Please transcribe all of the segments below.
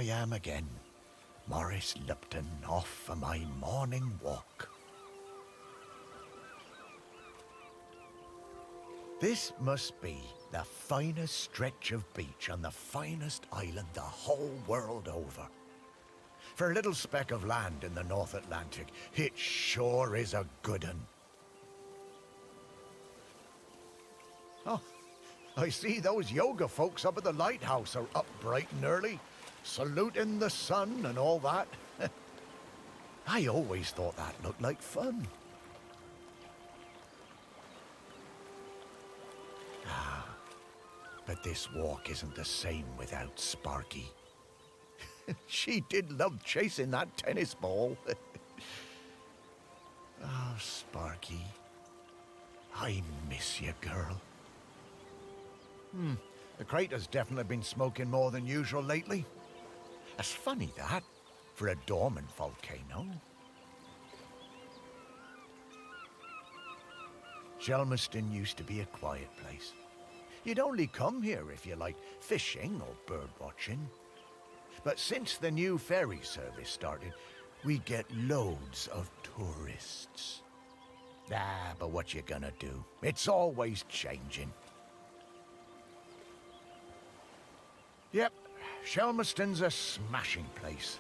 I am again, Maurice Lupton, off for my morning walk. This must be the finest stretch of beach on the finest island the whole world over. For a little speck of land in the North Atlantic, it sure is a good un. Oh, I see those yoga folks up at the lighthouse are up bright and early, saluting the sun and all that. I always thought that looked like fun. But this walk isn't the same without Sparky. She did love chasing that tennis ball. Oh, Sparky, I miss you, girl. The crater's definitely been smoking more than usual lately. That's funny, that, for a dormant volcano. Shelmerston used to be a quiet place. You'd only come here if you liked fishing or bird-watching. But since the new ferry service started, we get loads of tourists. But what you gonna do? It's always changing. Yep, Shelmerston's a smashing place.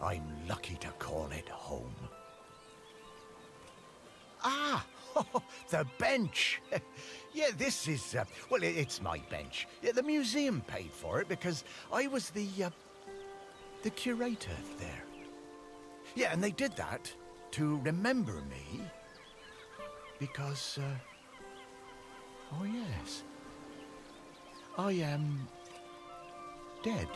I'm lucky to call it home. The bench. Yeah, this is, well, it's my bench. Yeah, the museum paid for it because I was the curator there. Yeah, and they did that to remember me because, oh yes, I am dead.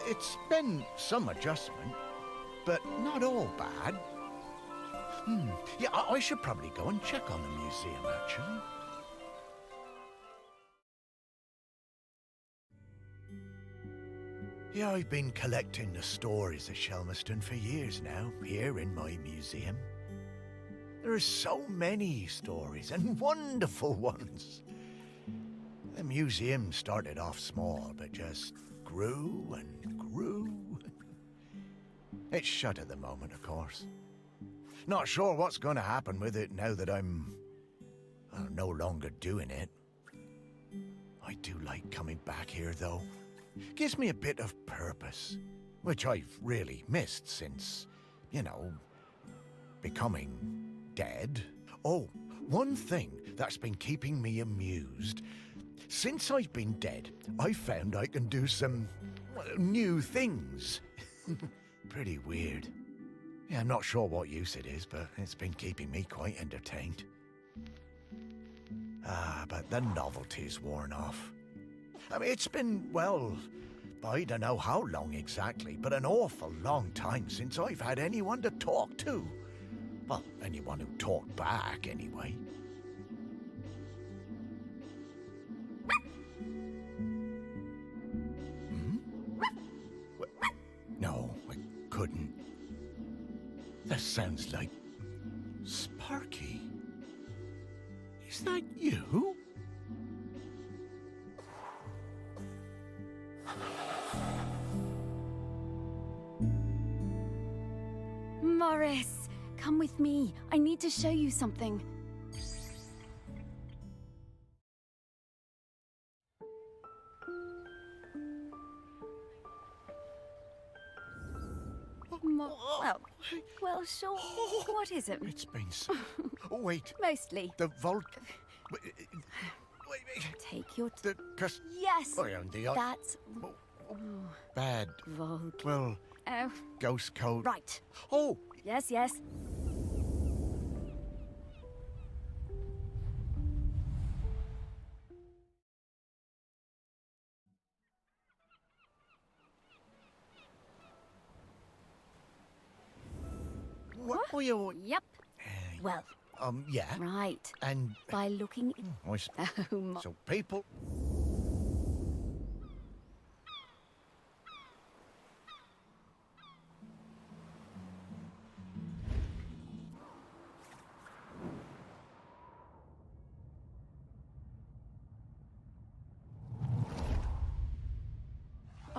It's been some adjustment, but not all bad. Yeah, I should probably go and check on the museum, actually. Yeah, I've been collecting the stories of Shelmerston for years now, here in my museum. There are so many stories, and wonderful ones. The museum started off small, but just grew and grew. It's shut at the moment, of course. Not sure what's going to happen with it now that I'm no longer doing it. I do like coming back here, though. Gives me a bit of purpose, which I've really missed since, becoming dead. Oh, one thing that's been keeping me amused. Since I've been dead, I found I can do some new things. Pretty weird. Yeah, I'm not sure what use it is, but it's been keeping me quite entertained. But the novelty's worn off. I mean, it's been, well, I don't know how long exactly, but an awful long time since I've had anyone to talk to. Well, anyone who talked back, anyway. No, I couldn't. That sounds like Sparky. Is that you? Maurice, come with me. I need to show you something. Well, sure. What is it? It's been so... Oh, wait. Mostly. The Wait. Take your... Yes! Oh, yeah, That's... Bad. Volk. Well... Oh. Ghost code. Right. Oh! Yes. What were you... Yep. Well... yeah. Right. And... By looking... Oh, so people...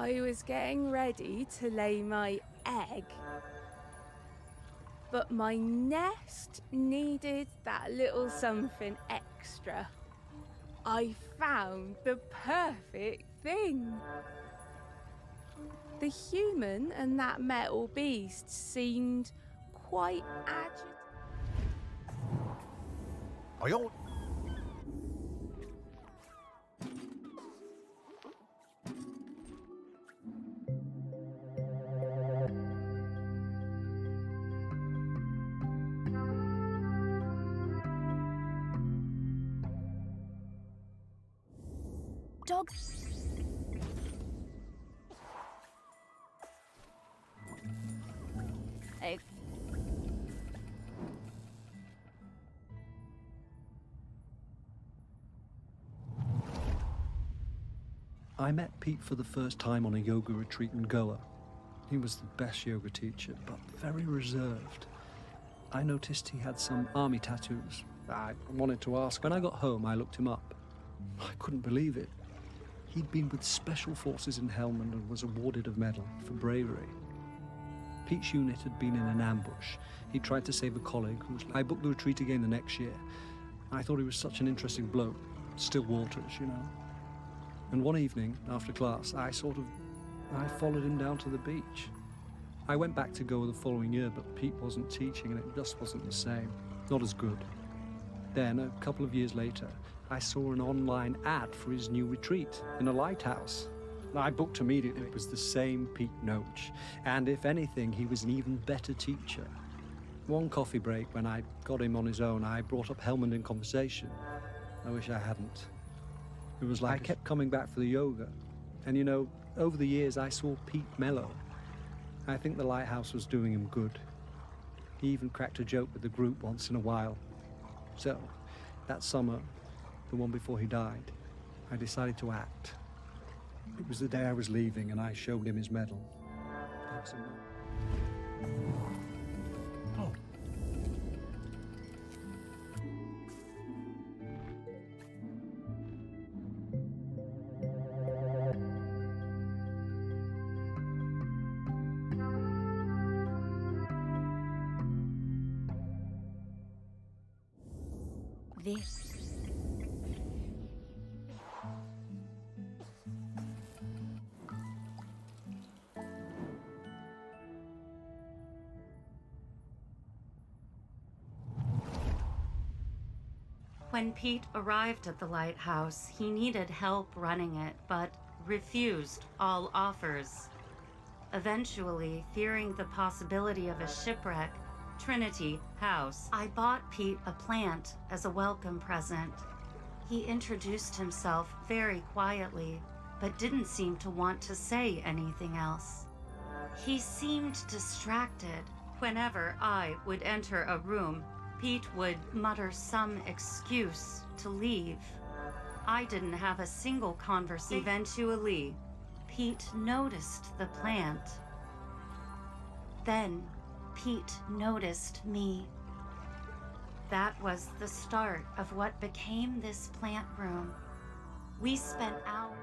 I was getting ready to lay my egg, but my nest needed that little something extra. I found the perfect thing. The human and that metal beast seemed quite agitated. I don't... Dog. Hey. I met Pete for the first time on a yoga retreat in Goa. He was the best yoga teacher, but very reserved. I noticed he had some army tattoos. I wanted to ask. When I got home, I looked him up. I couldn't believe it. He'd been with Special Forces in Helmand and was awarded a medal for bravery. Pete's unit had been in an ambush. He tried to save a colleague who was... I booked the retreat again the next year. I thought he was such an interesting bloke. Still waters, you know. And one evening, after class, I followed him down to the beach. I went back to Goa the following year, but Pete wasn't teaching and it just wasn't the same. Not as good. Then, a couple of years later, I saw an online ad for his new retreat in a lighthouse. I booked immediately. It was the same Pete Noach, and if anything, he was an even better teacher. One coffee break, when I got him on his own, I brought up Helmand in conversation. I wish I hadn't. It was like I kept coming back for the yoga, and you know, over the years I saw Pete mellow. I think the lighthouse was doing him good. He even cracked a joke with the group once in a while. So, that summer, the one before he died, I decided to act. It was the day I was leaving and I showed him his medal. That was a moment. Oh. This. When Pete arrived at the lighthouse, he needed help running it, but refused all offers. Eventually, fearing the possibility of a shipwreck, Trinity House, I bought Pete a plant as a welcome present. He introduced himself very quietly, but didn't seem to want to say anything else. He seemed distracted. Whenever I would enter a room, Pete would mutter some excuse to leave. I didn't have a single conversation. Eventually, Pete noticed the plant. Then, Pete noticed me. That was the start of what became this plant room. We spent hours.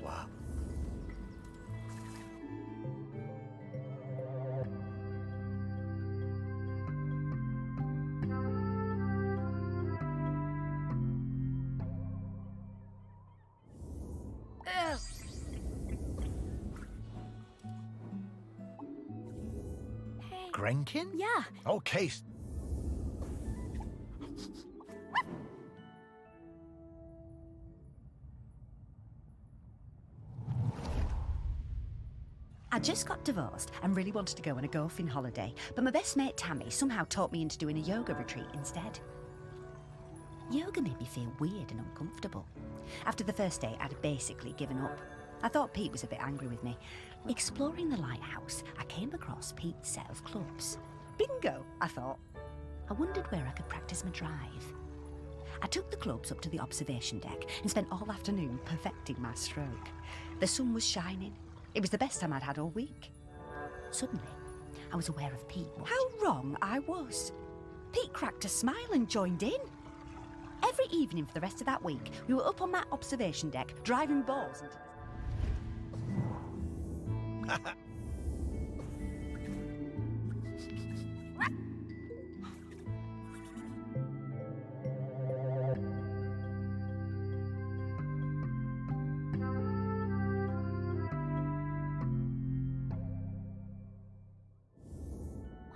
Wow. Ugh. Hey. Grenkin? Yeah. Okay. I just got divorced and really wanted to go on a golfing holiday, but my best mate Tammy somehow talked me into doing a yoga retreat instead. Yoga made me feel weird and uncomfortable. After the first day, I'd basically given up. I thought Pete was a bit angry with me. Exploring the lighthouse, I came across Pete's set of clubs. Bingo, I thought. I wondered where I could practice my drive. I took the clubs up to the observation deck and spent all afternoon perfecting my stroke. The sun was shining. It was the best time I'd had all week. Suddenly, I was aware of Pete watching. How wrong I was. Pete cracked a smile and joined in. Every evening for the rest of that week, we were up on that observation deck, driving balls into the...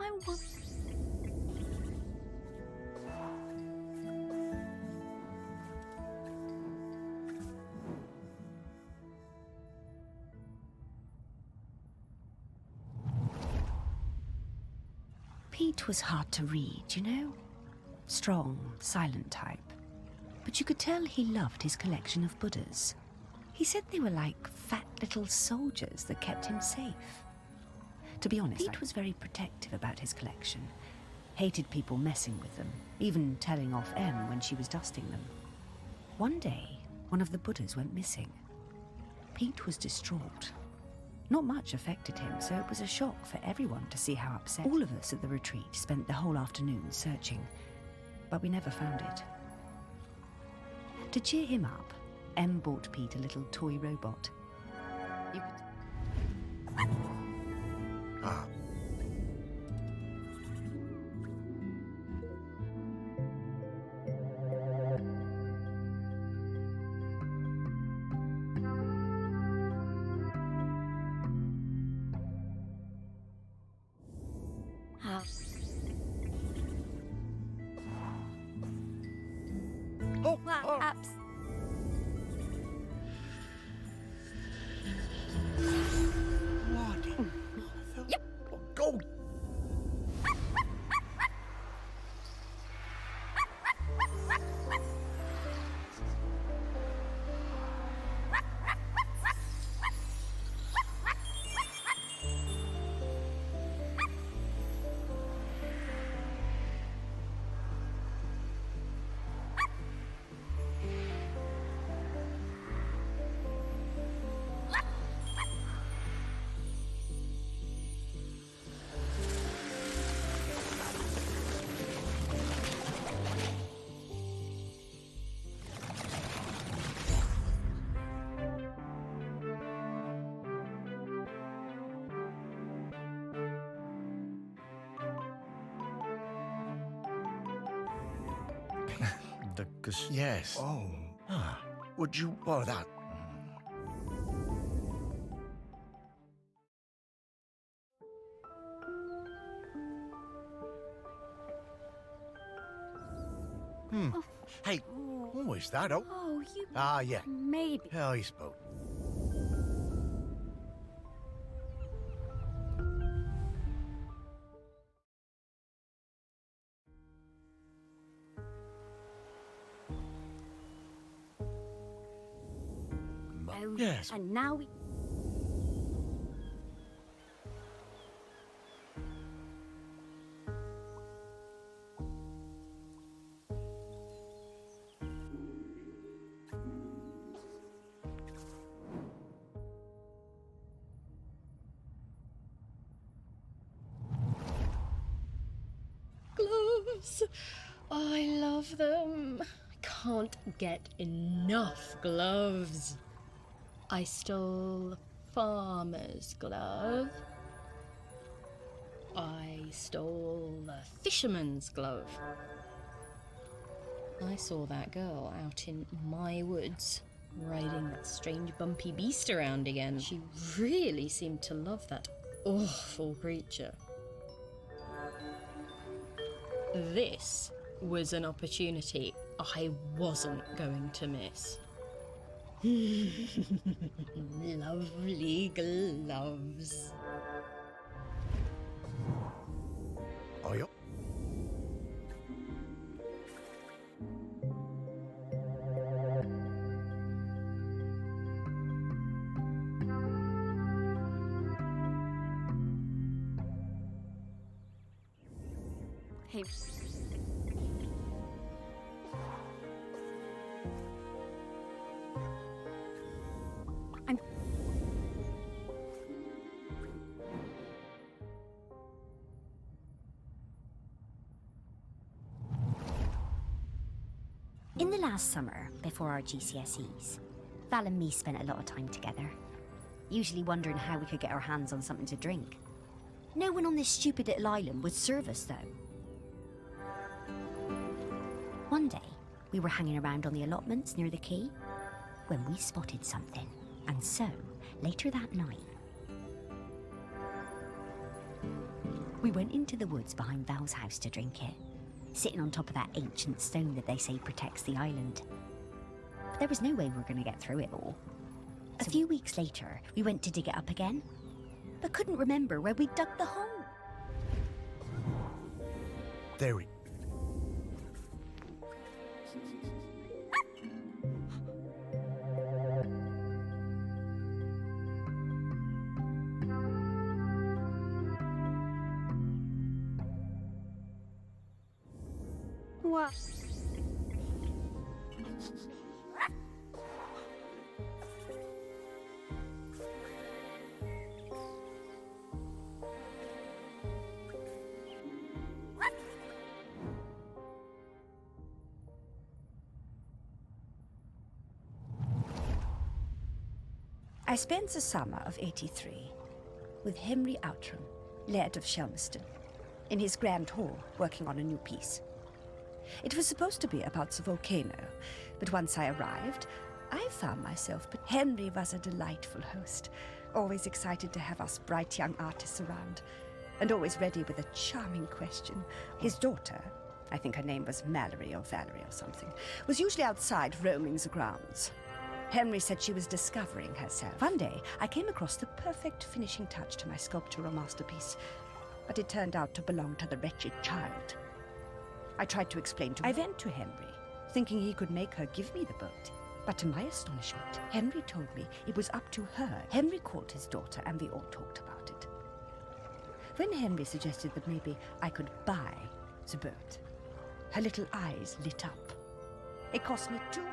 I want... Pete was hard to read, you know? Strong, silent type. But you could tell he loved his collection of Buddhas. He said they were like fat little soldiers that kept him safe. To be honest, Pete was very protective about his collection. Hated people messing with them, even telling off Em when she was dusting them. One day, one of the Buddhas went missing. Pete was distraught. Not much affected him, so it was a shock for everyone to see how upset. All of us at the retreat spent the whole afternoon searching, but we never found it. To cheer him up, Em bought Pete a little toy robot. You could... Ah. How? Oh, Well, oh. What? Yep. Go. Yes. Oh. Ah, would you... Oh, that... Hey, who was that? Oh, Oh, you... ah, yeah. Maybe. Oh, he spoke. Oh, Yes. And now we... Gloves! I love them. I can't get enough gloves. I stole farmer's glove. I stole the fisherman's glove. I saw that girl out in my woods, riding that strange bumpy beast around again. She really seemed to love that awful creature. This was an opportunity I wasn't going to miss. Lovely gloves. Oh, yeah. Hey. I'm... In the last summer, before our GCSEs, Val and me spent a lot of time together, usually wondering how we could get our hands on something to drink. No one on this stupid little island would serve us, though. One day, we were hanging around on the allotments near the quay when we spotted something. And so, later that night, we went into the woods behind Val's house to drink it, sitting on top of that ancient stone that they say protects the island. But there was no way we were going to get through it all. A few weeks later, we went to dig it up again, but couldn't remember where we dug the hole. There it... What? I spent the summer of '83 with Henry Outram, Laird of Shelmerston, in his grand hall working on a new piece. It was supposed to be about the volcano, but once I arrived, I found myself. But Henry was a delightful host, always excited to have us bright young artists around, and always ready with a charming question. His daughter, I think her name was Mallory or Valerie or something, was usually outside roaming the grounds. Henry said she was discovering herself. One day, I came across the perfect finishing touch to my sculptural masterpiece, but it turned out to belong to the wretched child. I tried to explain to him. I went to Henry, thinking he could make her give me the boat. But to my astonishment, Henry told me it was up to her. Henry called his daughter and we all talked about it. When Henry suggested that maybe I could buy the boat, her little eyes lit up. It cost me $200.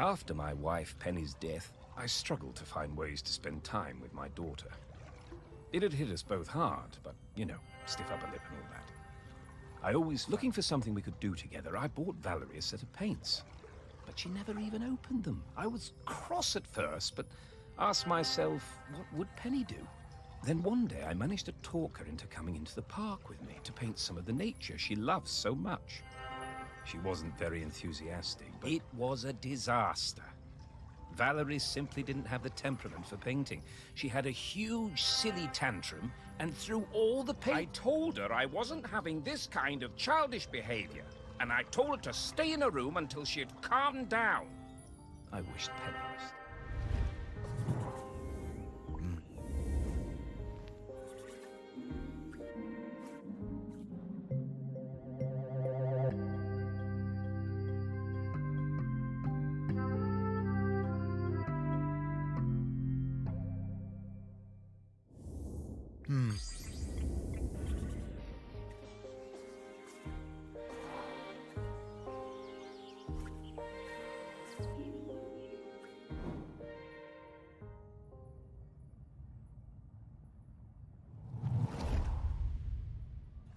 After my wife Penny's death, I struggled to find ways to spend time with my daughter. It had hit us both hard, but, you know, stiff upper lip and all that. I always, looking for something we could do together, I bought Valerie a set of paints. But she never even opened them. I was cross at first, but asked myself, what would Penny do? Then one day I managed to talk her into coming into the park with me to paint some of the nature she loves so much. She wasn't very enthusiastic, but it was a disaster. Valerie simply didn't have the temperament for painting. She had a huge, silly tantrum and threw all the paint. I told her I wasn't having this kind of childish behavior, and I told her to stay in her room until she had calmed down. I wished Penny was.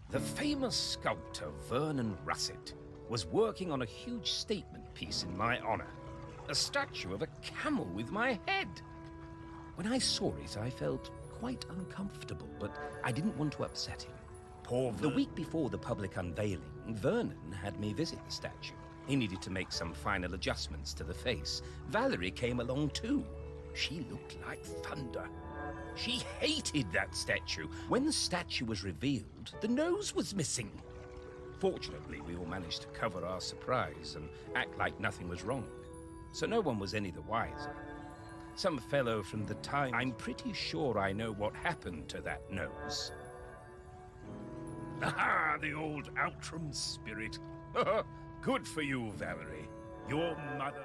The famous sculptor Vernon Russet was working on a huge statement piece in my honor, a statue of a camel with my head. When I saw it, I felt quite uncomfortable, but I didn't want to upset him. Poor Vernon. The week before the public unveiling, Vernon had me visit the statue. He needed to make some final adjustments to the face. Valerie came along too. She looked like thunder. She hated that statue. When the statue was revealed, the nose was missing. Fortunately, we all managed to cover our surprise and act like nothing was wrong, so no one was any the wiser. Some fellow from the Times. I'm pretty sure I know what happened to that nose. Aha! the old Outram spirit. Good for you, Valerie. Your mother...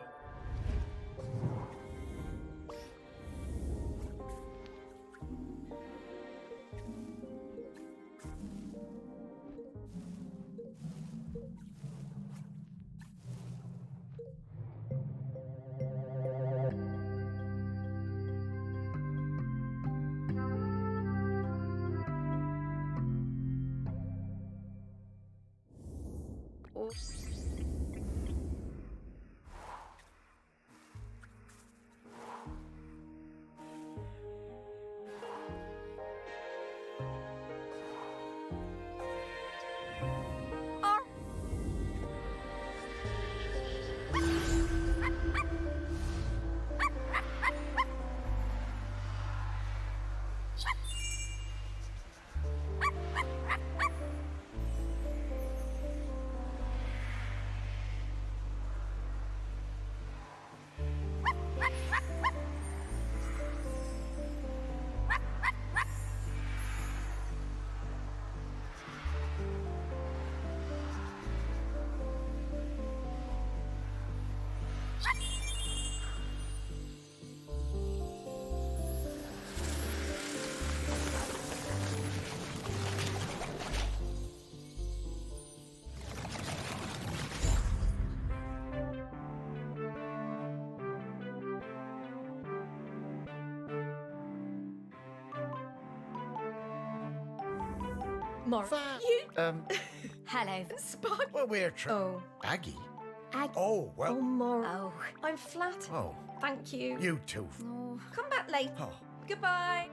Hello. Spot. Well, we're Oh. Aggie? Ag. Oh, well. Oh, Mor. Oh. I'm flattered. Oh, Thank you. you too. Oh. Come back later. Oh. Goodbye.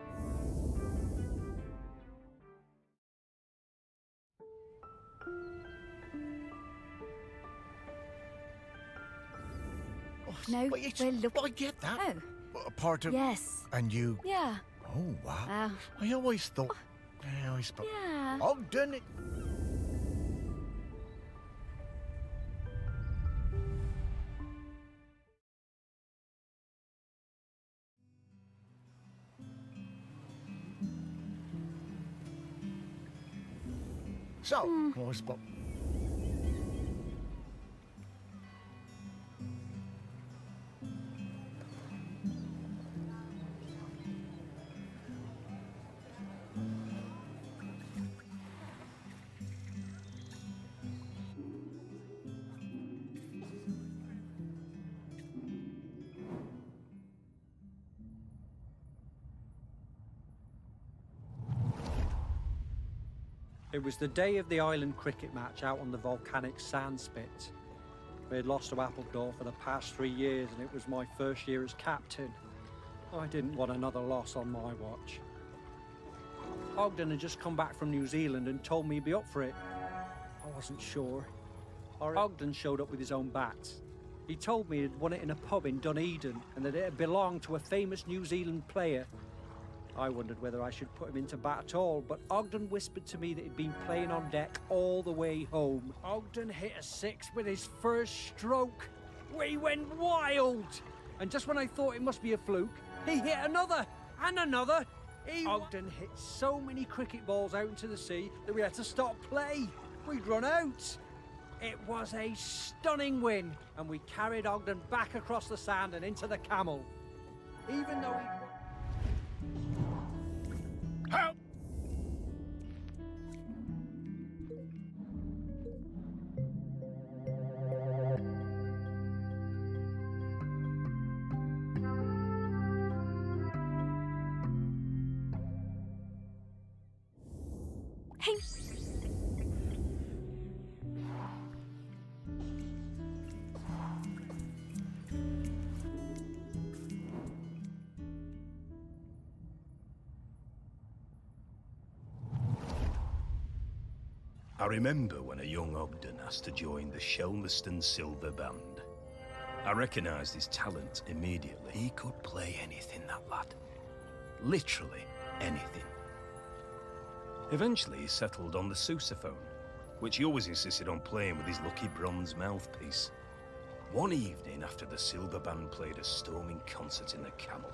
No, But it's, we're looking. I get that. Oh. But a part of... Yes. And you... Yeah. Oh, wow. Oh. I always thought... Yeah, I suppose... Yeah. Ogden... So, I suppose... It was the day of the island cricket match out on the volcanic sand spit. We had lost to Appledore for the past 3 years, and it was my first year as captain. I didn't want another loss on my watch. Ogden had just come back from New Zealand and told me he'd be up for it. I wasn't sure. Ogden showed up with his own bat. He told me he'd won it in a pub in Dunedin and that it had belonged to a famous New Zealand player. I wondered whether I should put him into bat at all, but Ogden whispered to me that he'd been playing on deck all the way home. Ogden hit a 6 with his first stroke. We went wild! And just when I thought it must be a fluke, he hit another, and another. Ogden hit so many cricket balls out into the sea that we had to stop play. We'd run out. It was a stunning win, and we carried Ogden back across the sand and into the Camel. Even though he... Help! Hey. I remember when a young Ogden asked to join the Shelmerston Silver Band. I recognised his talent immediately. He could play anything, that lad. Literally anything. Eventually he settled on the sousaphone, which he always insisted on playing with his lucky bronze mouthpiece. One evening after the Silver Band played a storming concert in the Camel,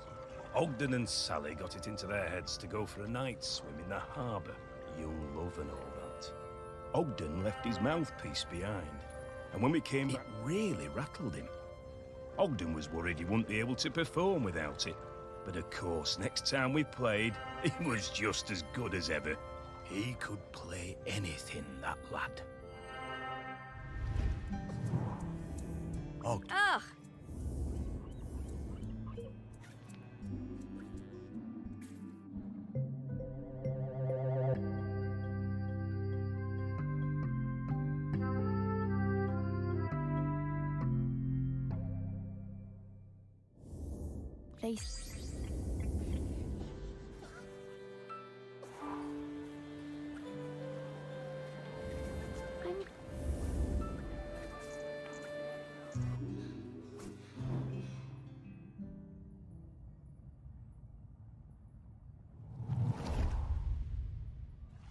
Ogden and Sally got it into their heads to go for a night swim in the harbour, young love and all that. Ogden left his mouthpiece behind, and when we came back, it really rattled him. Ogden was worried he wouldn't be able to perform without it, but of course, next time we played, he was just as good as ever. He could play anything, that lad. Ogden. Ugh. Please.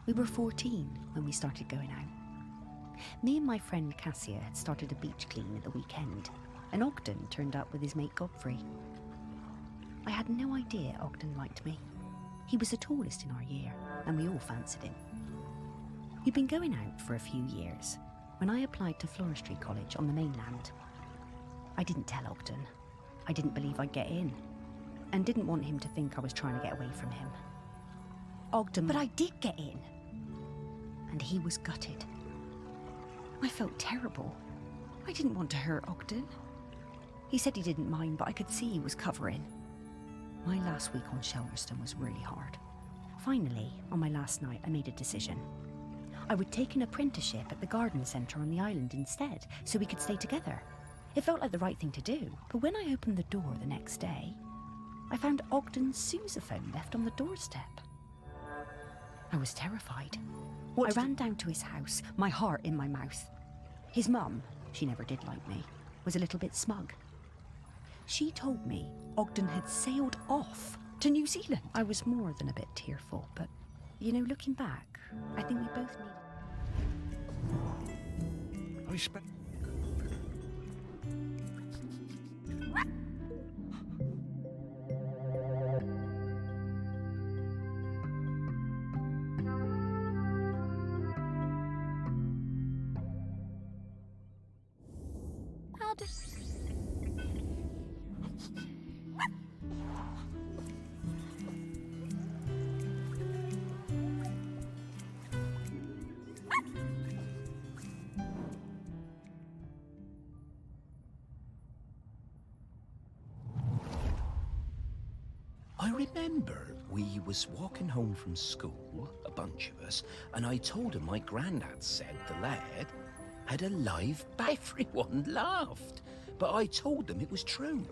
We were 14 when we started going out. Me and my friend Cassia had started a beach clean at the weekend, and Ogden turned up with his mate Godfrey. I had no idea Ogden liked me. He was the tallest in our year, and we all fancied him. We'd been going out for a few years when I applied to Floristry College on the mainland. I didn't tell Ogden. I didn't believe I'd get in, and didn't want him to think I was trying to get away from him. Ogden, but I did get in, and he was gutted. I felt terrible. I didn't want to hurt Ogden. He said he didn't mind, but I could see he was covering. My last week on Shelmerston was really hard. Finally, on my last night, I made a decision. I would take an apprenticeship at the garden centre on the island instead, so we could stay together. It felt like the right thing to do, but when I opened the door the next day, I found Ogden's sousaphone left on the doorstep. I was terrified. I ran down to his house, my heart in my mouth. His mum, she never did like me, was a little bit smug. She told me Ogden had sailed off to New Zealand. I was more than a bit tearful, but, you know, looking back, I think we both needed... I spent... How did... I remember we was walking home from school, a bunch of us, and I told him my granddad said the lad had a live bat. Everyone laughed, but I told them it was true.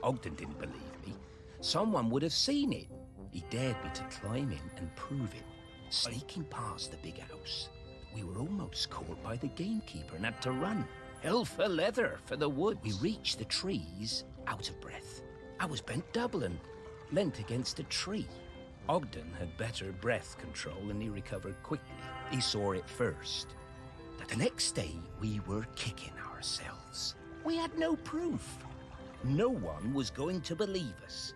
Ogden didn't believe me. Someone would have seen it. He dared me to climb in and prove it. Sneaking past the big house, we were almost caught by the gamekeeper and had to run. Hell for leather for the wood. We reached the trees out of breath. I was bent double and leant against a tree. Ogden had better breath control and he recovered quickly. He saw it first. But the next day, we were kicking ourselves. We had no proof. No one was going to believe us.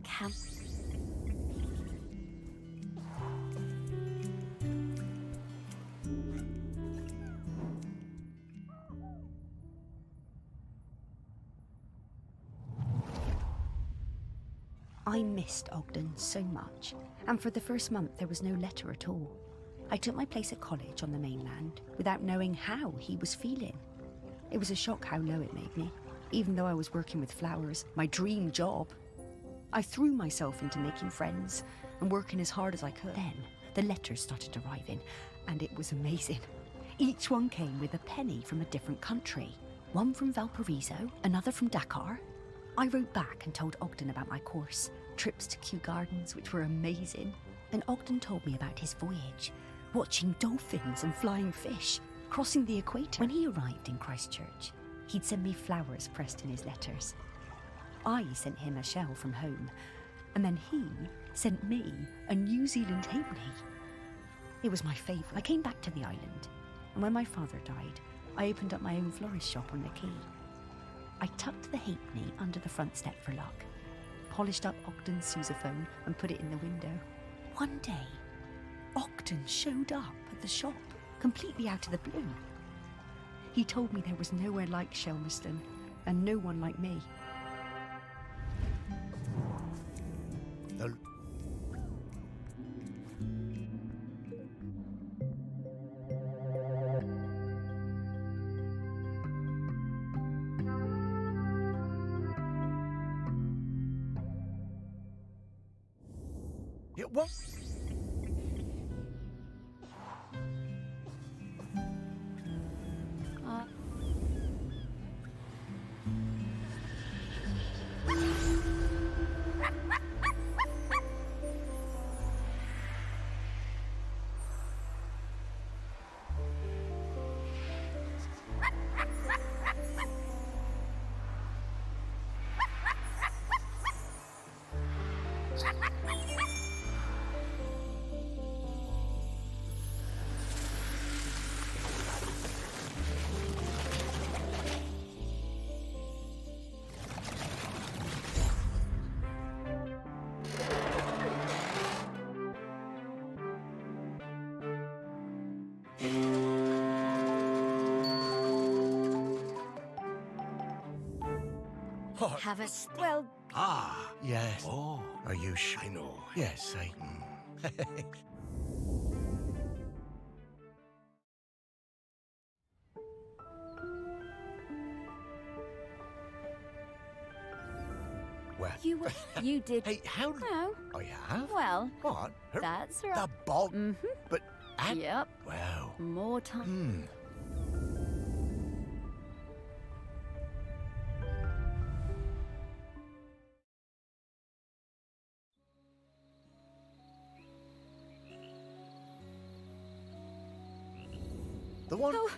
Cam... I missed Ogden so much, and for the first month there was no letter at all. I took my place at college on the mainland without knowing how he was feeling. It was a shock how low it made me, even though I was working with flowers, my dream job. I threw myself into making friends and working as hard as I could. Then the letters started arriving, and it was amazing. Each one came with a penny from a different country. One from Valparaiso, another from Dakar. I wrote back and told Ogden about my course, trips to Kew Gardens, which were amazing. And Ogden told me about his voyage, watching dolphins and flying fish, crossing the equator. When he arrived in Christchurch, he'd send me flowers pressed in his letters. I sent him a shell from home, and then he sent me a New Zealand halfpenny. It was my favourite. I came back to the island, and when my father died, I opened up my own florist shop on the quay. I tucked the halfpenny under the front step for luck, polished up Ogden's sousaphone and put it in the window. One day, Ogden showed up at the shop, completely out of the blue. He told me there was nowhere like Shelmerston, and no one like me. The It won't. Have a well. Ah, yes. Oh, Are you sure? I know. Yes, I. Well, You did. hey, how? No. I have? Well, What? that's right. The ball? Mm-hmm. But. Yep. Wow. More time. The one? Oh.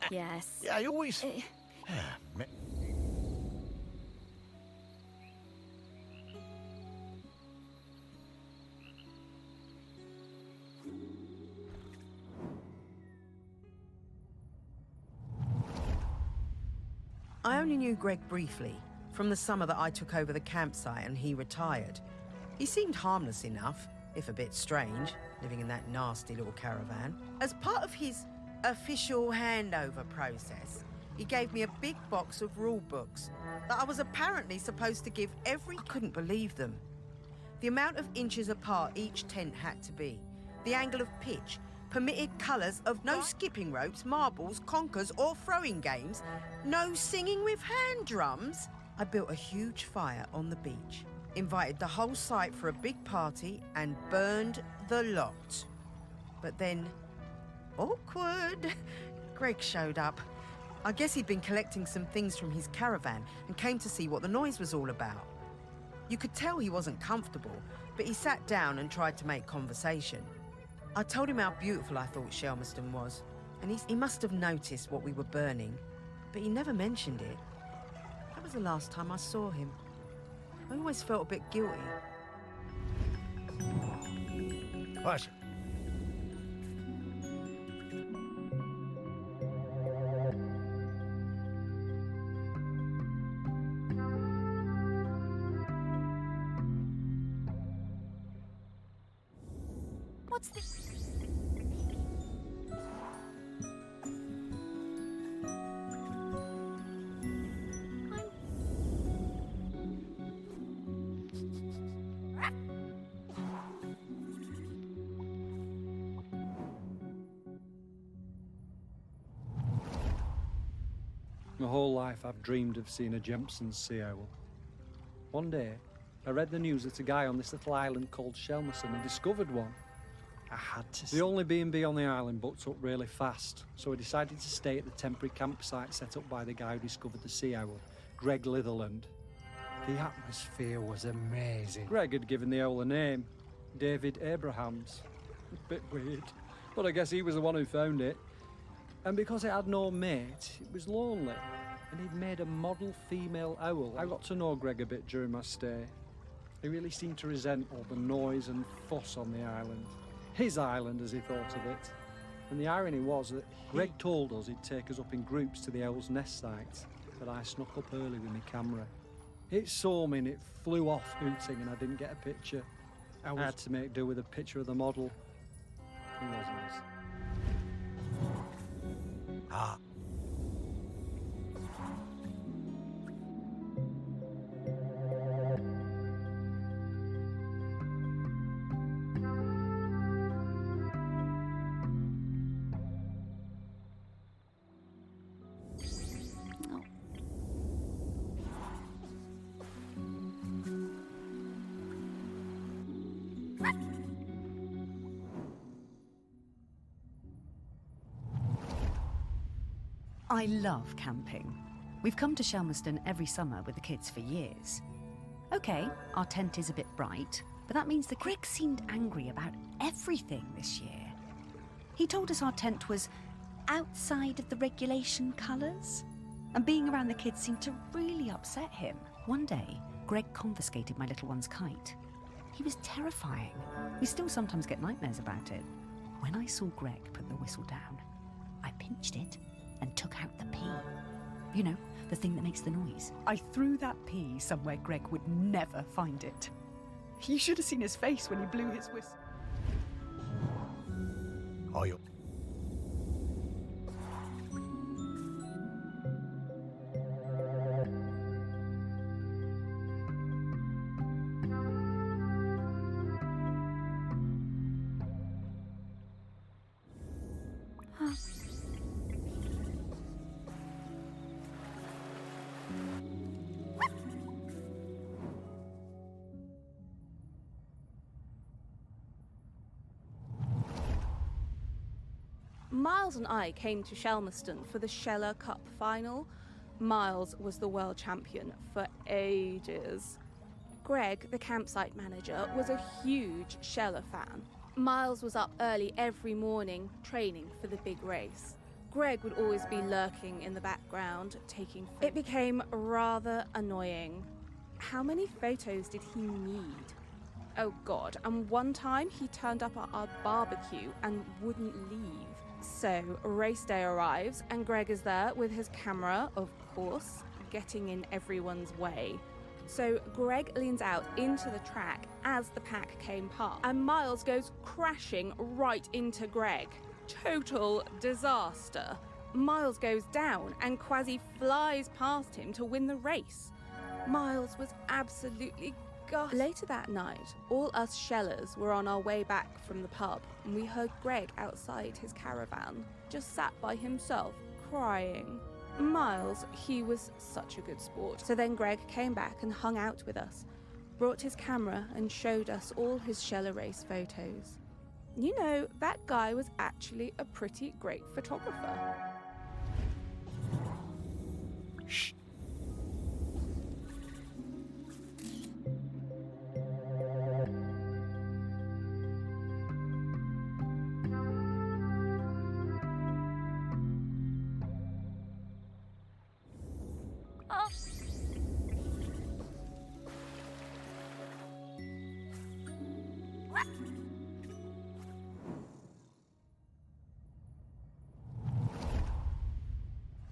Yes. Yeah, I always. Eh, Me- I only knew Greg briefly, from the summer that I took over the campsite and he retired. He seemed harmless enough, if a bit strange, living in that nasty little caravan. As part of his official handover process, he gave me a big box of rule books that I was apparently supposed to give every... I couldn't believe them. The amount of inches apart each tent had to be, the angle of pitch, permitted colours of no skipping ropes, marbles, conkers or throwing games, no singing with hand drums. I built a huge fire on the beach, invited the whole site for a big party and burned the lot. But then, awkward, Greg showed up. I guess he'd been collecting some things from his caravan and came to see what the noise was all about. You could tell he wasn't comfortable, but he sat down and tried to make conversation. I told him how beautiful I thought Shelmerston was, and he must have noticed what we were burning, but he never mentioned it. That was the last time I saw him. I always felt a bit guilty. What? What's the? My whole life I've dreamed of seeing a Jempson's sea owl. One day, I read the news that a guy on this little island called Shelmerston had discovered one. I had to see. The only B&B on the island booked up really fast, so I decided to stay at the temporary campsite set up by the guy who discovered the sea owl, Greg Litherland. The atmosphere was amazing. Greg had given the owl a name, David Abrahams. A bit weird, but I guess he was the one who found it. And because it had no mate, it was lonely, and he'd made a model female owl. I got to know Greg a bit during my stay. He really seemed to resent all the noise and fuss on the island. His island, as he thought of it. And the irony was that Greg told us he'd take us up in groups to the owl's nest site, but I snuck up early with my camera. It saw me and it flew off hooting and I didn't get a picture. I had to make do with a picture of the model. He was nice. Ah. I love camping. We've come to Shelmerston every summer with the kids for years. Okay, our tent is a bit bright, but that means that Greg seemed angry about everything this year. He told us our tent was outside of the regulation colours, and being around the kids seemed to really upset him. One day, Greg confiscated my little one's kite. He was terrifying. We still sometimes get nightmares about it. When I saw Greg put the whistle down, I pinched it and took out the pea. You know, the thing that makes the noise. I threw that pea somewhere Greg would never find it. You should have seen his face when he blew his whistle. Oil. Miles and I came to Shelmerston for the Sheller Cup final. Miles was the world champion for ages. Greg, the campsite manager, was a huge Sheller fan. Miles was up early every morning training for the big race. Greg would always be lurking in the background, taking photos. It became rather annoying. How many photos did he need? Oh God, and one time he turned up at our barbecue and wouldn't leave. So, race day arrives and Greg is there with his camera, of course, getting in everyone's way. So Greg leans out into the track as the pack came past, and Miles goes crashing right into Greg. Total disaster. Miles goes down and Quasi flies past him to win the race. Miles was absolutely gutted. Later that night, all us Shellers were on our way back from the pub, and we heard Greg outside his caravan, just sat by himself, crying. Miles, he was such a good sport. So then Greg came back and hung out with us, brought his camera and showed us all his Sheller race photos. You know, that guy was actually a pretty great photographer. Shh.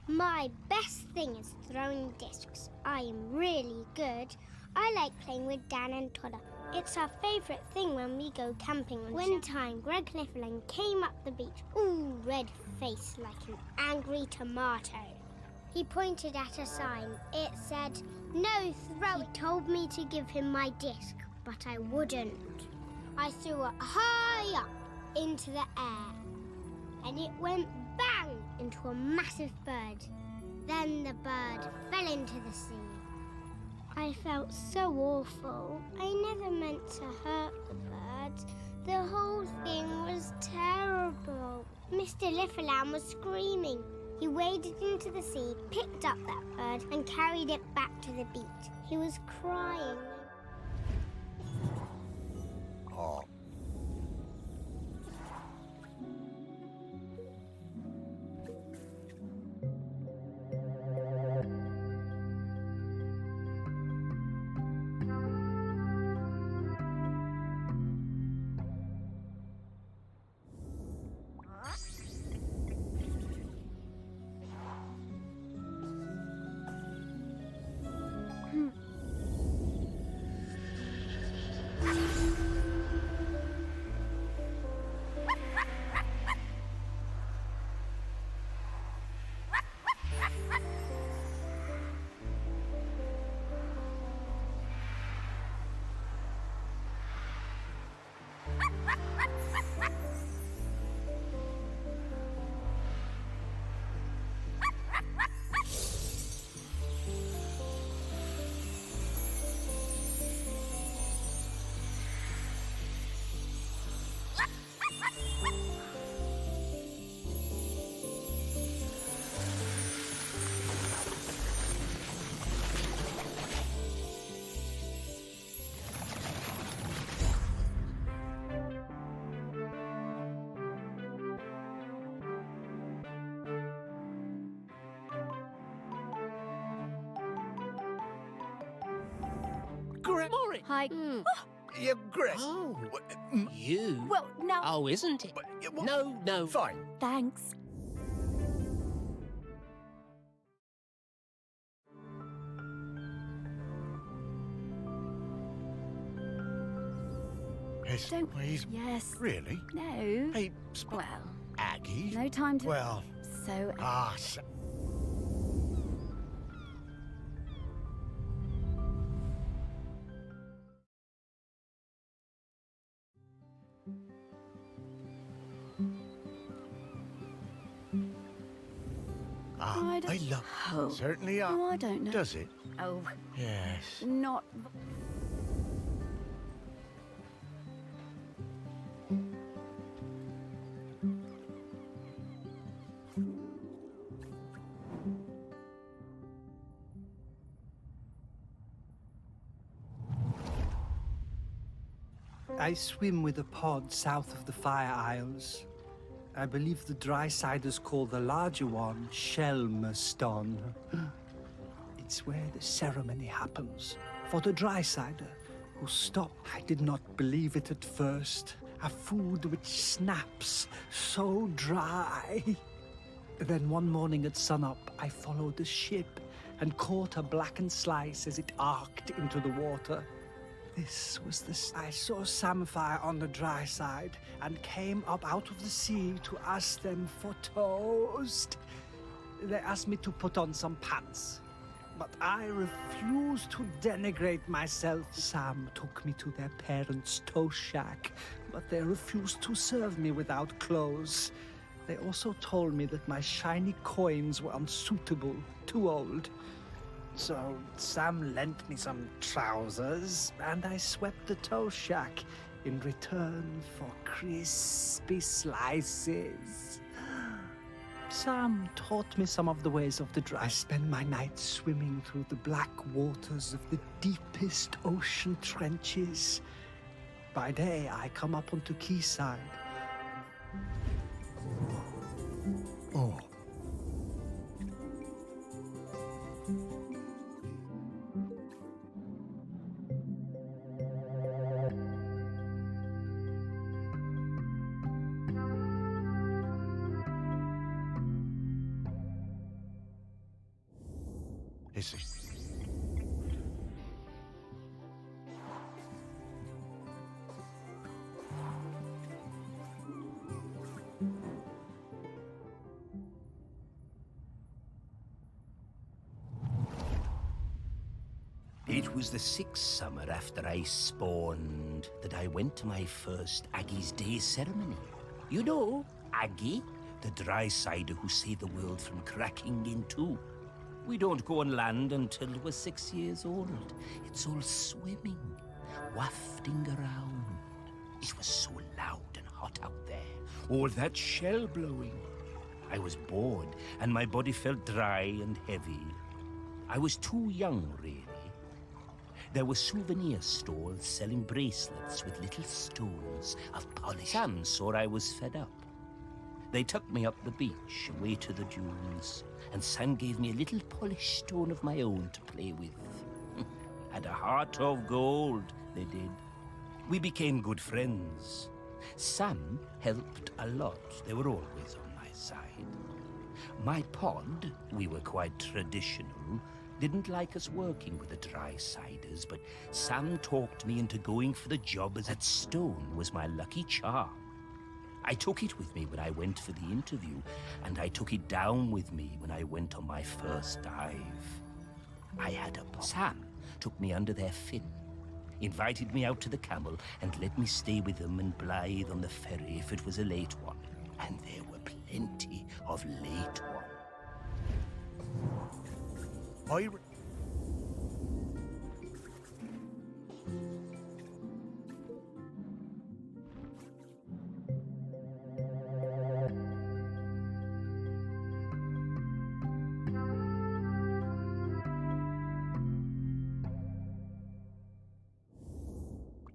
My best thing is throwing discs. I am really good. I like playing with Dan and Toddler. It's our favourite thing when we go camping. One time, Greg Clifferland came up the beach, all red-faced like an angry tomato. He pointed at a sign. It said, "No throw." He told me to give him my disc, but I wouldn't. I threw it high up into the air, and it went bang into a massive bird. Then the bird fell into the sea. I felt so awful. I never meant to hurt the birds. The whole thing was terrible. Mr. Lifferland was screaming. He waded into the sea, picked up that bird, and carried it back to the beach. He was crying. Oh. Maury. Hi. Yeah, Greg. Oh, What, you. Well, now. Oh, isn't it? No. Fine. Thanks. Yes, Don't. he's Yes. really. No. Hey, Well, Aggie. no time to. Well, So. I don't- I love. Oh. Certainly, Oh, I don't know. Does it? Oh, Yes. not. I swim with a pod south of the Fire Isles. I believe the dry-siders call the larger one Shelmerston. It's where the ceremony happens. For the dry-sider who stopped, I did not believe it at first. A food which snaps so dry. Then one morning at sunup, I followed the ship and caught a blackened slice as it arced into the water. This was I saw Samphire on the dry side and came up out of the sea to ask them for toast. They asked me to put on some pants, but I refused to denigrate myself. Sam took me to their parents' toast shack, but they refused to serve me without clothes. They also told me that my shiny coins were unsuitable, too old. So Sam lent me some trousers, and I swept the toast shack in return for crispy slices. Sam taught me some of the ways of the dry. I spend my nights swimming through the black waters of the deepest ocean trenches. By day, I come up onto quayside. Oh. Is it? It was the 6th summer after I spawned that I went to my first Aggi's Day ceremony. You know, Aggi, the dry-sider who saved the world from cracking in two. We don't go on land until we're 6 years old. It's all swimming, wafting around. It was so loud and hot out there, all that shell blowing. I was bored, and my body felt dry and heavy. I was too young, really. There were souvenir stalls selling bracelets with little stones of polish. Sam saw I was fed up. They took me up the beach, away to the dunes, and Sam gave me a little polished stone of my own to play with. Had a heart of gold, they did. We became good friends. Sam helped a lot. They were always on my side. My pod, we were quite traditional, didn't like us working with the dry-siders, but Sam talked me into going for the job as that stone was my lucky charm. I took it with me when I went for the interview, and I took it down with me when I went on my first dive. I had a pod. Sam took me under their fin, invited me out to the camel, and let me stay with them and Blythe on the ferry if it was a late one. And there were plenty of late ones.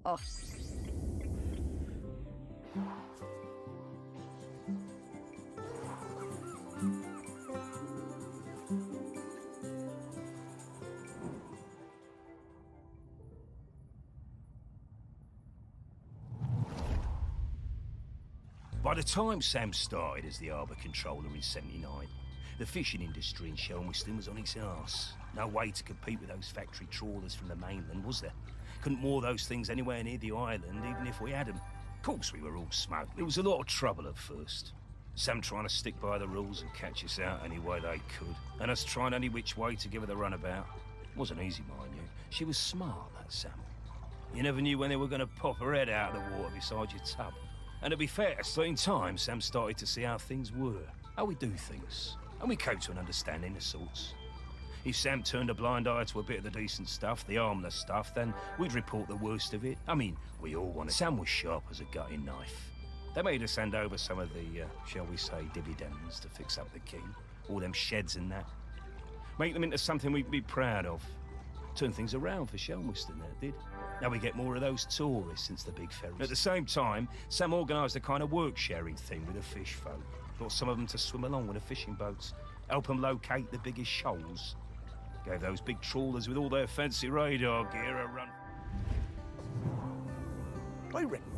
Oh. By the time Sam started as the harbour controller in '79, the fishing industry in Shelmiston was on its arse. No way to compete with those factory trawlers from the mainland, was there? Couldn't moor those things anywhere near the island, even if we had them. Of course we were all smuggled. It was a lot of trouble at first. Sam trying to stick by the rules and catch us out any way they could, and us trying any which way to give her the runabout. Wasn't easy, mind you. She was smart, that Sam. You never knew when they were going to pop her head out of the water beside your tub. And to be fair, in time, Sam started to see how things were, how we do things, and we came to an understanding of sorts. If Sam turned a blind eye to a bit of the decent stuff, the harmless stuff, then we'd report the worst of it. I mean, we all wanted. Sam was sharp as a gutting knife. They made us hand over some of the, shall we say, dividends to fix up the quay, all them sheds and that. Make them into something we'd be proud of. Turn things around for Shelmiston, that did. Now we get more of those tourists since the big ferries. At the same time, Sam organised a kind of work-sharing thing with the fish folk. Got some of them to swim along with the fishing boats, help them locate the biggest shoals. Gave those big trawlers with all their fancy radar gear a run. I reckon.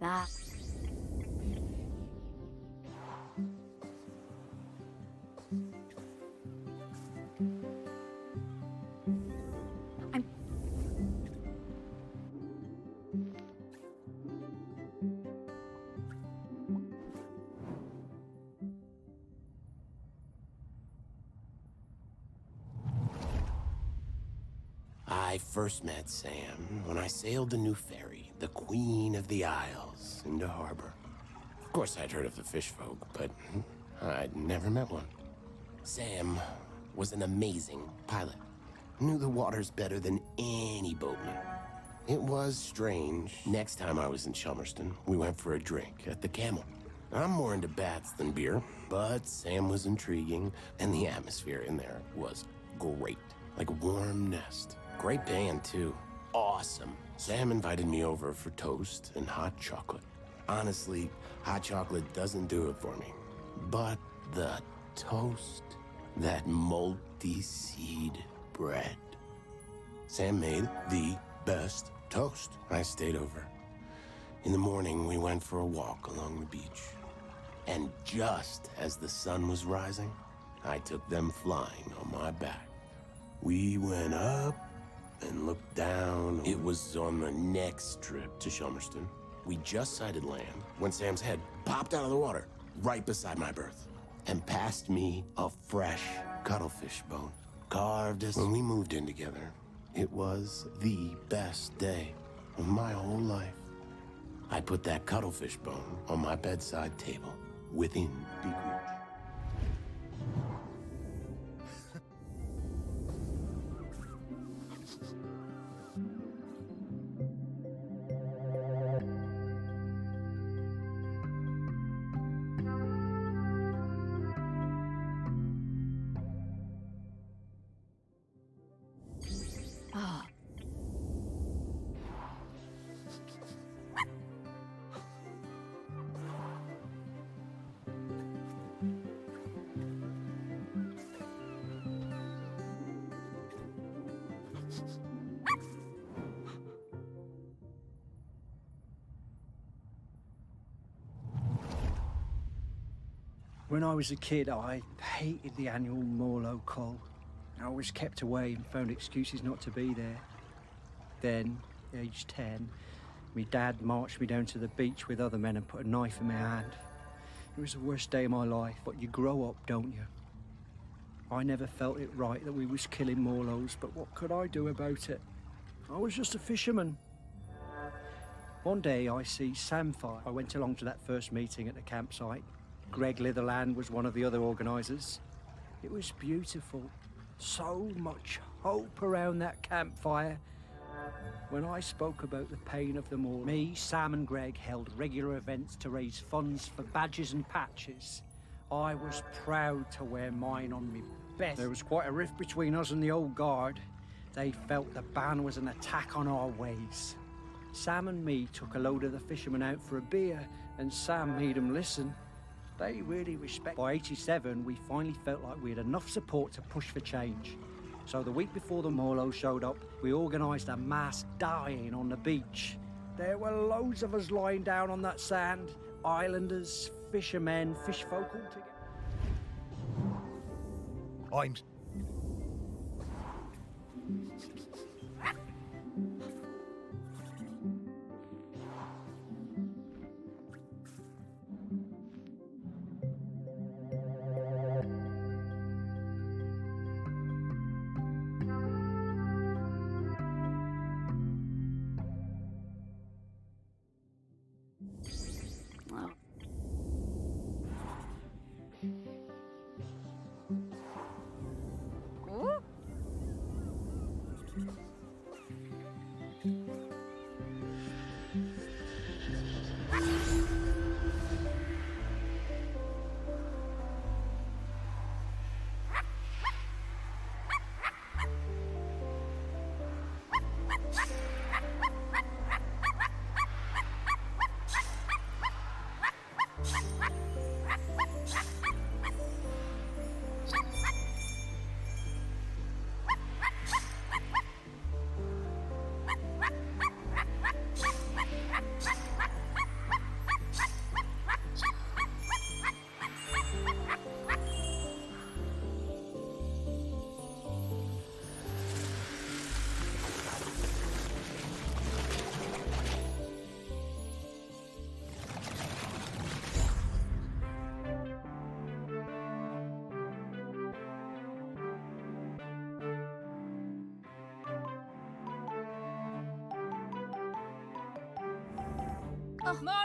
Ah. I first met Sam when I sailed the new ferry, the Queen of the Isles, into harbor. Of course, I'd heard of the fish folk, but I'd never met one. Sam was an amazing pilot. Knew the waters better than any boatman. It was strange. Next time I was in Shelmiston, we went for a drink at the Camel. I'm more into bats than beer, but Sam was intriguing, and the atmosphere in there was great. Like a warm nest. Great band, too. Awesome. Sam invited me over for toast and hot chocolate. Honestly, hot chocolate doesn't do it for me. But the toast, that multi-seed bread. Sam made the best toast. I stayed over. In the morning, we went for a walk along the beach. And just as the sun was rising, I took them flying on my back. We went up and looked down. It was on the next trip to Shelmiston. We just sighted land when Sam's head popped out of the water right beside my berth and passed me a fresh cuttlefish bone, carved as when we moved in together. It was the best day of my whole life. I put that cuttlefish bone on my bedside table within beak reach. Ah. When I was a kid, I hated the annual Morlow Call. I was kept away and found excuses not to be there. Then, age 10, my dad marched me down to the beach with other men and put a knife in my hand. It was the worst day of my life, but you grow up, don't you? I never felt it right that we was killing Morlows, but what could I do about it? I was just a fisherman. One day I see Samfire. I went along to that first meeting at the campsite. Greg Litherland was one of the other organisers. It was beautiful. So much hope around that campfire. When I spoke about the pain of them all, me, Sam and Greg held regular events to raise funds for badges and patches. I was proud to wear mine on me best. There was quite a rift between us and the old guard. They felt the ban was an attack on our ways. Sam and me took a load of the fishermen out for a beer, and Sam made them listen. They really respect. By 87, we finally felt like we had enough support to push for change. So the week before the Morlow showed up, we organised a mass dying on the beach. There were loads of us lying down on that sand. Islanders, fishermen, fish folk all together. I'm... Oh. Ooh.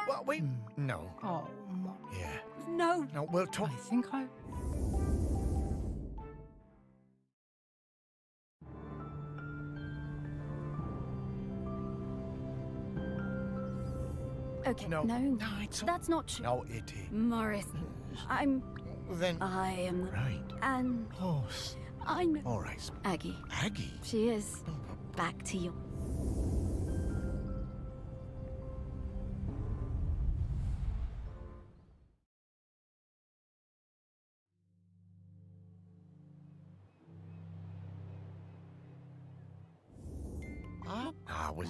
Well, wait, no. Oh, Yeah. No. No, we'll talk. I think I... Okay, No. no. No, it's... That's not true. No, it is. Morris, I'm... Then... I am... Right. And Oh, I'm... all right. Aggie. Aggie? She is. Back to you. Was...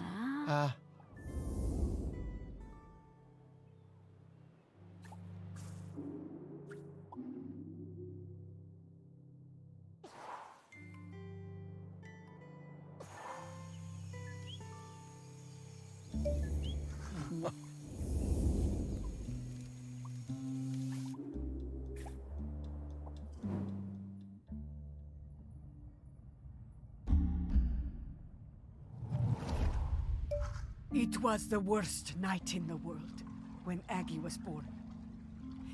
It was the worst night in the world when Aggie was born.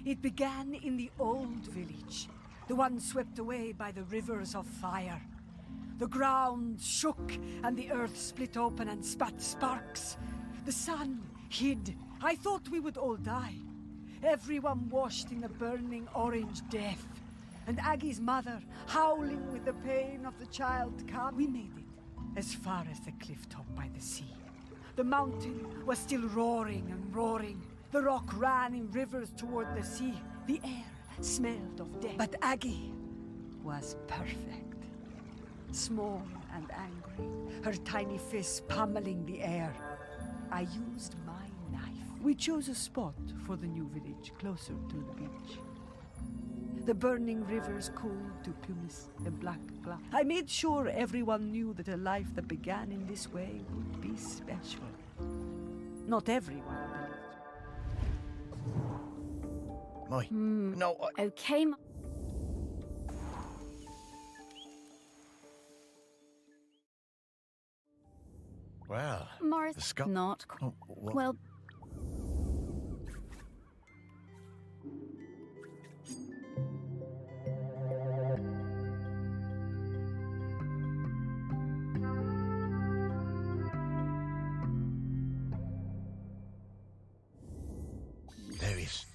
It began in the old village, the one swept away by the rivers of fire. The ground shook and the earth split open and spat sparks. The sun hid. I thought we would all die. Everyone washed in the burning orange death. And Aggie's mother, howling with the pain of the child, came. We made it as far as the cliff top by the sea. The mountain was still roaring and roaring. The rock ran in rivers toward the sea. The air smelled of death. But Aggie was perfect. Small and angry, her tiny fists pummeling the air. I used my knife. We chose a spot for the new village, closer to the beach. The burning rivers cooled to pumice and black cloud. I made sure everyone knew that a life that began in this way would be special. Not everyone believed. No, Okay, Well... Morris, the sky... not... Oh, what? Well... There is...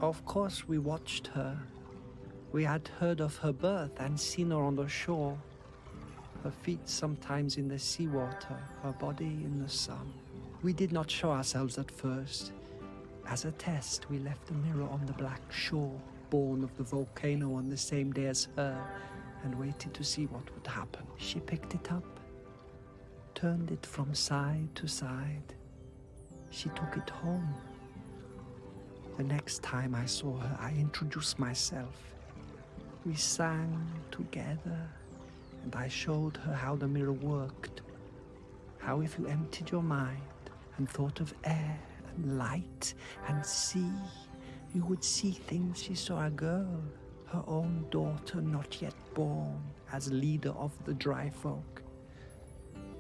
Of course we watched her. We had heard of her birth and seen her on the shore. Her feet sometimes in the seawater, her body in the sun. We did not show ourselves at first. As a test, we left the mirror on the black shore, born of the volcano on the same day as her, and waited to see what would happen. She picked it up, turned it from side to side. She took it home. The next time I saw her, I introduced myself. We sang together, and I showed her how the mirror worked. How if you emptied your mind and thought of air and light and sea, you would see things. She saw a girl, her own daughter not yet born, as leader of the dry folk.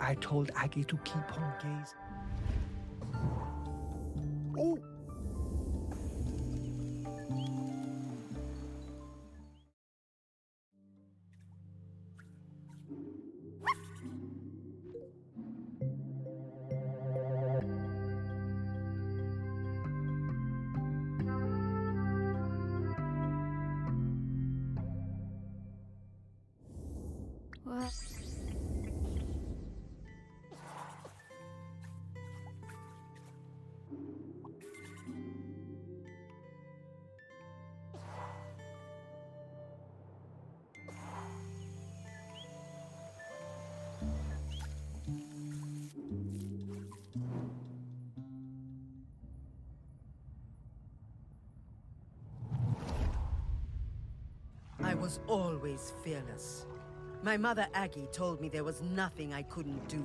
I told Aggi to keep on gazing. Oh! What? I was always fearless. My mother Aggi told me there was nothing I couldn't do.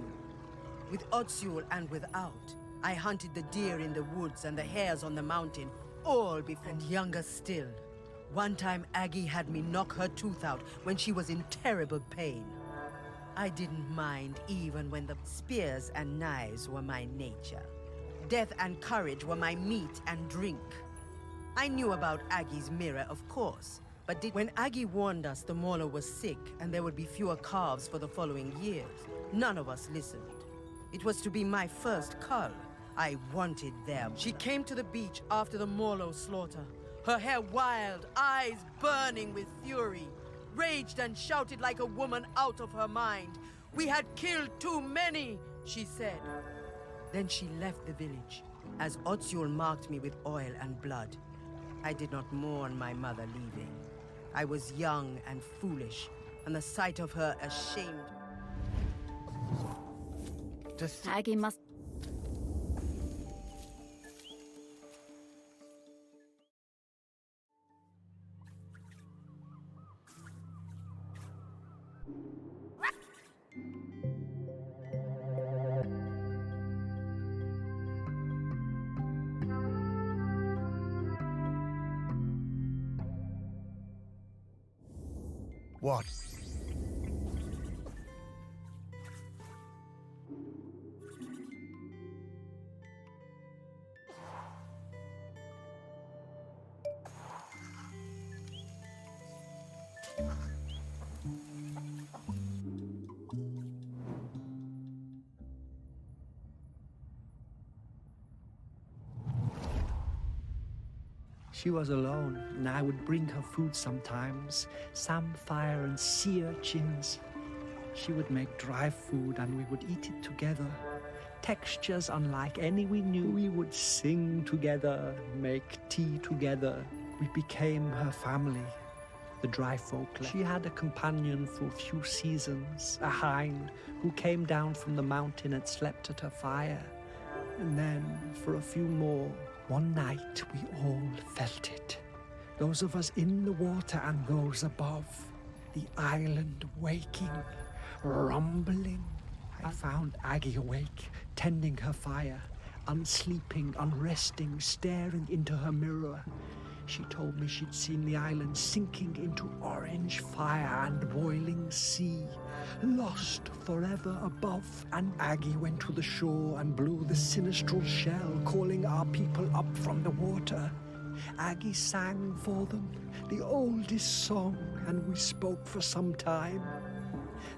With Otsul and without, I hunted the deer in the woods and the hares on the mountain, all before. And younger still. One time Aggi had me knock her tooth out when she was in terrible pain. I didn't mind even when the spears and knives were my nature. Death and courage were my meat and drink. I knew about Aggi's mirror, of course. But when Aggi warned us the mauler was sick and there would be fewer calves for the following years, none of us listened. It was to be my first cull. I wanted them. She came to the beach after the Molo slaughter, her hair wild, eyes burning with fury, raged and shouted like a woman out of her mind. "We had killed too many," she said. Then she left the village, as Otsul marked me with oil and blood. I did not mourn my mother leaving. I was young and foolish, and the sight of her ashamed. Aggi must... What? She was alone, and I would bring her food sometimes, samphire and sea urchins. She would make dry food and we would eat it together. Textures unlike any we knew. We would sing together, make tea together. We became her family, the dry folk. She had a companion for a few seasons, a hind, who came down from the mountain and slept at her fire. And then, for a few more, one night we all felt it. Those of us in the water and those above. The island waking, rumbling. I found Aggi awake, tending her fire, unsleeping, unresting, staring into her mirror. She told me she'd seen the island sinking into orange fire and boiling sea, lost forever above. And Aggi went to the shore and blew the sinistral shell, calling our people up from the water. Aggi sang for them, the oldest song, and we spoke for some time.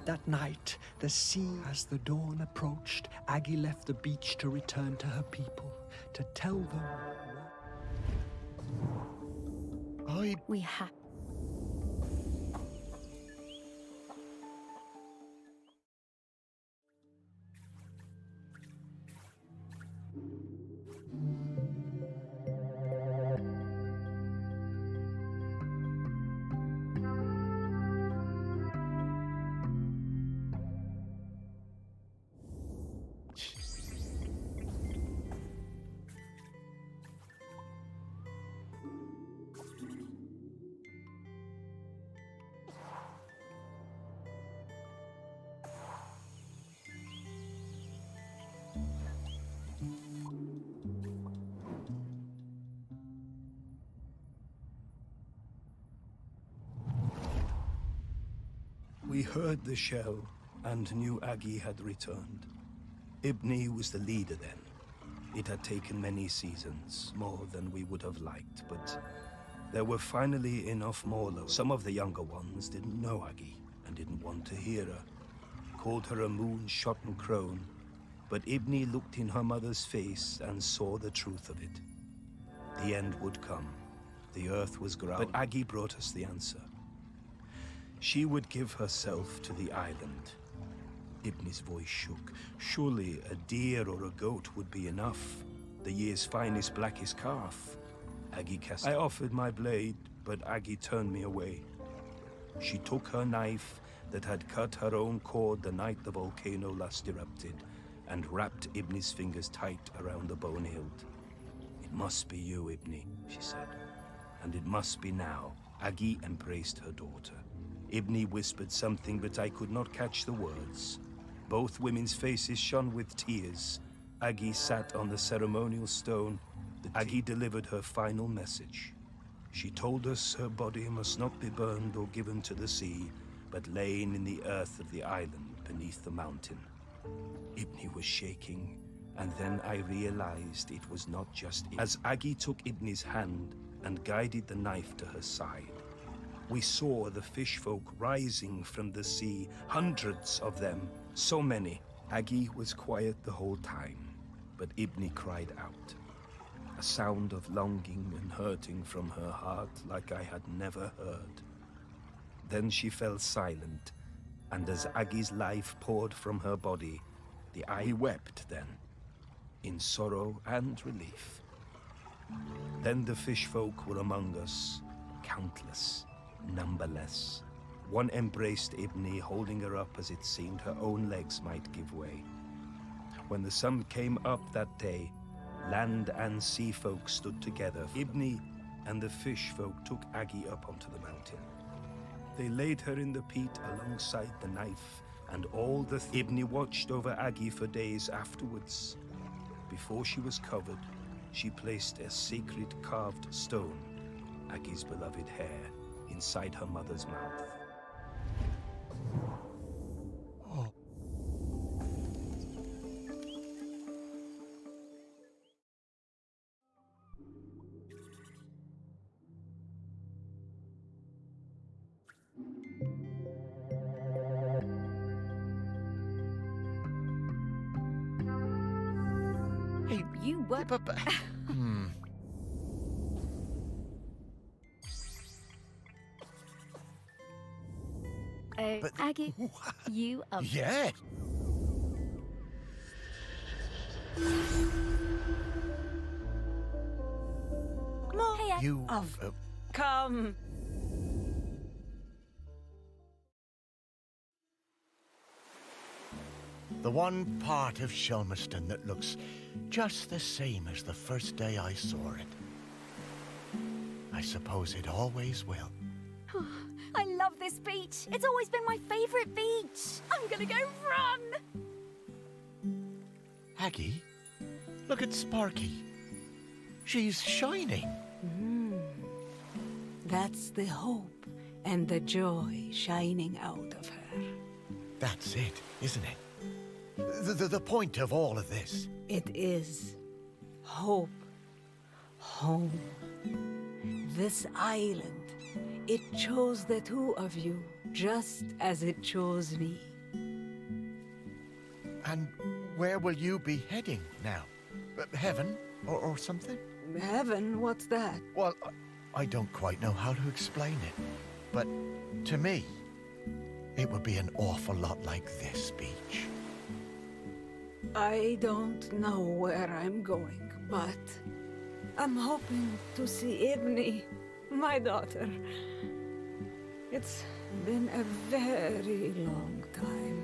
That night, the sea, as the dawn approached, Aggi left the beach to return to her people, to tell them We have. We heard the shell and knew Aggi had returned. Ibni was the leader then. It had taken many seasons, more than we would have liked, but there were finally enough Morlocks. Some of the younger ones didn't know Aggi and didn't want to hear her. Called her a moon-shotten crone, but Ibni looked in her mother's face and saw the truth of it. The end would come. The earth was ground. But Aggi brought us the answer. She would give herself to the island. Ibni's voice shook. Surely a deer or a goat would be enough. The year's finest, blackest calf. Aggi cast. I offered my blade, but Aggi turned me away. She took her knife that had cut her own cord the night the volcano last erupted and wrapped Ibni's fingers tight around the bone hilt. It must be you, Ibni, she said. And it must be now. Aggi embraced her daughter. Ibni whispered something, but I could not catch the words. Both women's faces shone with tears. Aggi sat on the ceremonial stone. Aggi delivered her final message. She told us her body must not be burned or given to the sea, but lain in the earth of the island beneath the mountain. Ibni was shaking, and then I realized it was not just Ibni. As Aggi took Ibni's hand and guided the knife to her side, we saw the fish folk rising from the sea, hundreds of them, so many. Aggi was quiet the whole time, but Ibni cried out. A sound of longing and hurting from her heart like I had never heard. Then she fell silent, and as Aggi's life poured from her body, the eye wept then, in sorrow and relief. Then the fish folk were among us, countless, numberless. One embraced Ibni, holding her up as it seemed her own legs might give way. When the sun came up that day, land and sea folk stood together. Ibni and the fish folk took Aggi up onto the mountain. They laid her in the peat alongside the knife, and all the Ibni watched over Aggi for days afterwards. Before she was covered, she placed a sacred carved stone, Aggi's beloved hair, inside her mother's mouth. Oh. Hey, You were. Oh, But- Aggi, you are. Yeah. Hey, Aggi. You. Come. The one part of Shelmerston that looks just the same as the first day I saw it. I suppose it always will. I love this beach. It's always been my favorite beach. I'm gonna go run. Aggi, look at Sparky. She's shining. That's the hope and the joy shining out of her. That's it, isn't it? The point of all of this. It is hope, home. This island, it chose the two of you just as it chose me. And where will you be heading now? Heaven or something? Heaven, what's that? Well, I don't quite know how to explain it, but to me, it would be an awful lot like this beach. I don't know where I'm going, but I'm hoping to see Ibni, my daughter. It's been a very long time,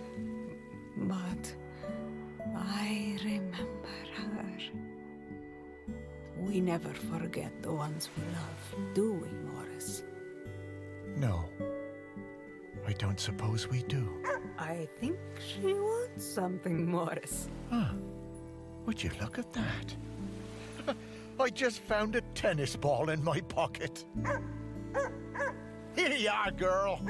but I remember her. We never forget the ones we love, do we, Morris? No, I don't suppose we do. I think she wants something, Morris. Huh. Would you look at that? I just found a tennis ball in my pocket. Here you are, girl.